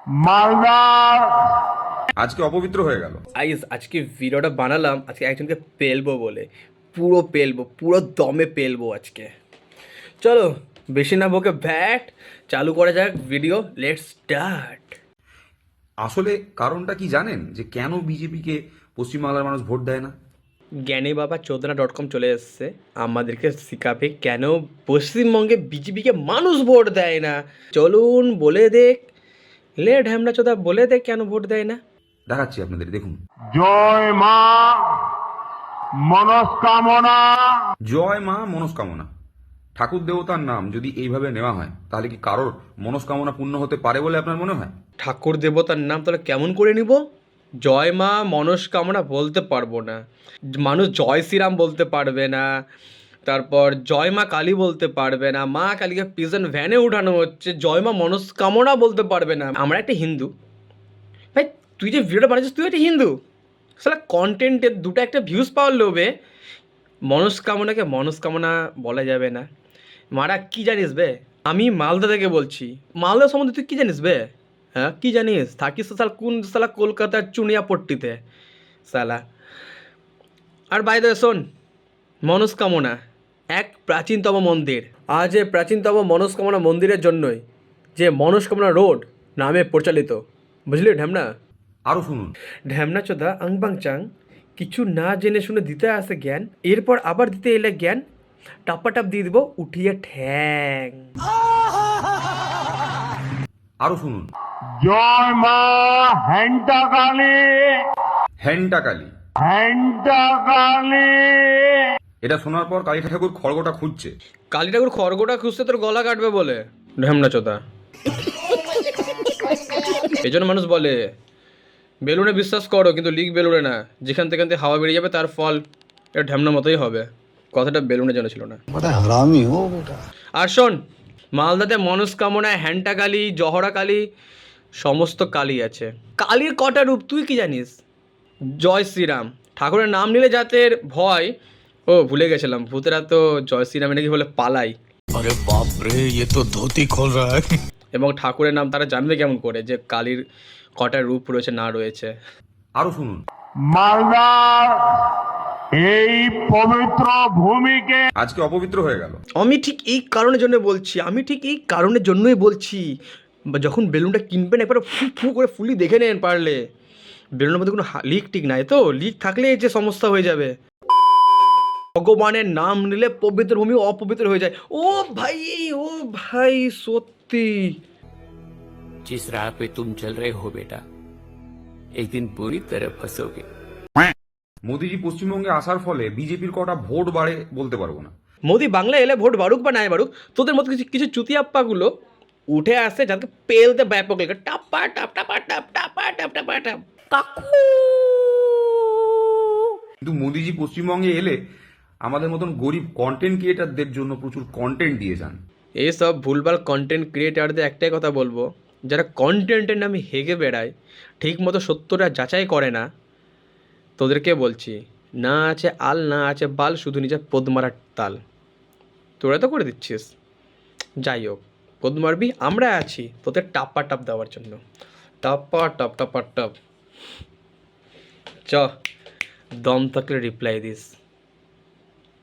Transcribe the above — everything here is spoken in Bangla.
মালদার আজকে অপবিত্র হয়ে গেল। আজকে ভিডিওটা বানালাম আজকে একজনকে পেলবো বলে, পুরো পেলবো, পুরো দমে পেলবো আজকে। চলো বেশি না বকে ব্যাট চালু করা যাক ভিডিও, লেটস স্টার্ট। আসলে কারণটা কি জানেন, যে কেন বিজেপিকে পশ্চিমবাংলার মানুষ ভোট দেয় না? জ্ঞানী বাবা চোদনা.com চলে এসছে আমাদেরকে শিখাবে কেন পশ্চিমবঙ্গে বিজেপিকে মানুষ ভোট দেয় না। চলুন বলে দেখ, লে ঢ্যামনা চোদা বলে দেখ কেন ভোট দেয় না। দেখাচ্ছি আপনাদের, দেখুন। জয় মা মনস্কামনা। জয় মা মনস্কামনা। ঠাকুর দেবতার নাম যদি এইভাবে নেওয়া হয়, তাহলে কি কারোর মনস্কামনা পূর্ণ হতে পারে বলে আপনার মনে হয়? ঠাকুর দেবতার নাম তাহলে কেমন করে নিব? জয় মা মনস্কামনা বলতে পারবো না, মানুষ জয় শ্রীরাম বলতে পারবে না, তারপর জয় মা কালী বলতে পারবে না, মা কালীকে পিজন ভ্যানে উঠানো হচ্ছে, জয় মা মনস্কামনা বলতে পারবে না। আমরা একটা হিন্দু ভাই, তুই যে ভিডিওটা বানাচ্ছিস তুই একটা হিন্দু, সালা কন্টেন্টের দুটো একটা ভিউজ পাওয়ার লোভে মনস্কামনাকে মনস্কামনা বলা যাবে না। মারা কি জানিস বে? আমি মালদা থেকে বলছি, মালদা সম্বন্ধে তুই কি জানিস বে? হ্যাঁ কি জানিস? থাকিস তো সালা কোন সালা কলকাতার চুনিয়াপট্টিতে সালা। আর বাইরে শোন, মনস্কামনা এক প্রাচীনতম মন্দির। আজ এই প্রাচীনতম মনস্কামনা মন্দিরের জন্যই যে মনস্কামনা রোড নামে প্রচলিত, বুঝলি ঢ্যামনা? আরো শুনুন। ঢ্যামনা চোদা আংবাং চাং কিছু না জেনে শুনে দিতে আসে জ্ঞান, এরপর আবার দিতে এলে জ্ঞান টাপাটাপ দিয়ে দিব উঠিয়ে ঠ্যাং। আরো শুনুন। জয় মা hanta Kali. Hanta Kali. Hanta Kali. এটা শোনার পর কালী ঠাকুর খড়গটা খুঁজছে। কালী ঠাকুর খড়গোটা খুঁজতে তোর গলা কাটবে বলে ঢ্যামনা চোদা। এই জন্য মানুষ বলে বেলুনে বিশ্বাস করো কিন্তু লিক বেলুনে না, যেখান থেকে হাওয়া বেরিয়ে যাবে তার ফল এটা ঢ্যামনা মতোই হবে। কথাটা বেলুনে যেন ছিল না। हरामी हो बेटा। আর শোন, মালদাতে মনস্কামনায় হ্যান্টা কালী, জহরা কালী, সমস্ত কালী আছে। কালীর কটা রূপ তুই কি জানিস? জয় শ্রীরাম ঠাকুরের নাম নিলে জাতের ভয়, ও ভুলে গেছিলাম ভূতেরা তো জয় শ্রীরামে নাকি বলে পালাই। अरे बाप रे, ये तो धोती खोल रहा है। এবং ঠাকুরের নাম তারা জানবে কেমন করে যে কালীর কটা রূপ রয়েছে না রয়েছে? আরো শুনুন। মালদার এই পবিত্র ভূমিকে আজকে অপবিত্র হয়ে গেল। আমি ঠিক এই কারণের জন্য বলছি, আমি ঠিক এই কারণের জন্যই বলছি। যখন বেলুনটা কিনবেন একবার ফু ফু করে ফুলি দেখে নেন পারলে, বেলুনের মধ্যে কোনো লিক টিক নাই তো? লিক থাকলে যে সমস্যা হয়ে যাবে। ভগবানের নাম নিলে পবিত্র ভূমি অপবিত্র হয়ে যায়। ও ভাই, ও ভাই সত্যি। जिस राह पे तुम चल रहे हो बेटा, एक दिन पूरी तरह फंसोगे। মোদিজি পশ্চিমবঙ্গে আসার ফলে বিজেপির কটা ভোট বাড়ে বলতে পারবো না। মোদি বাংলা এলে ভোট বাড়ুক বা নাই বাড়ুক, তোদের মতো কিছু কিছু চুতিয়াপ্পাগুলো উঠে আসে যাদেরকে পেলতে ব্যাপক লাগে, টাপা টাপ টাপা টাপ টাপা টাপ টাপা টাপ কাকু। কিন্তু মোদিজি পশ্চিমবঙ্গে এলে আমাদের মতন গরিব কন্টেন্ট ক্রিয়েটারদের জন্য প্রচুর কন্টেন্ট দিয়ে যান। এইসব ভুলভাল কন্টেন্ট ক্রিয়েটারদের একটাই কথা বলবো, যারা কন্টেন্টের নামে হেগে বেড়ায়, ঠিক মতো সত্যটা যাচাই করে না, তোদেরকে বলছি না আছে আল না আছে বাল, শুধু নিজের পদ মারার তাল। তোরা তো করে দিচ্ছিস, যাই হোক পদ মারবি, আমরা আছি তোদের টাপ্পা টাপ দেওয়ার জন্য। টাপ্পা টাপ টাপা টাপ চ, দম থাকলে রিপ্লাই দিস।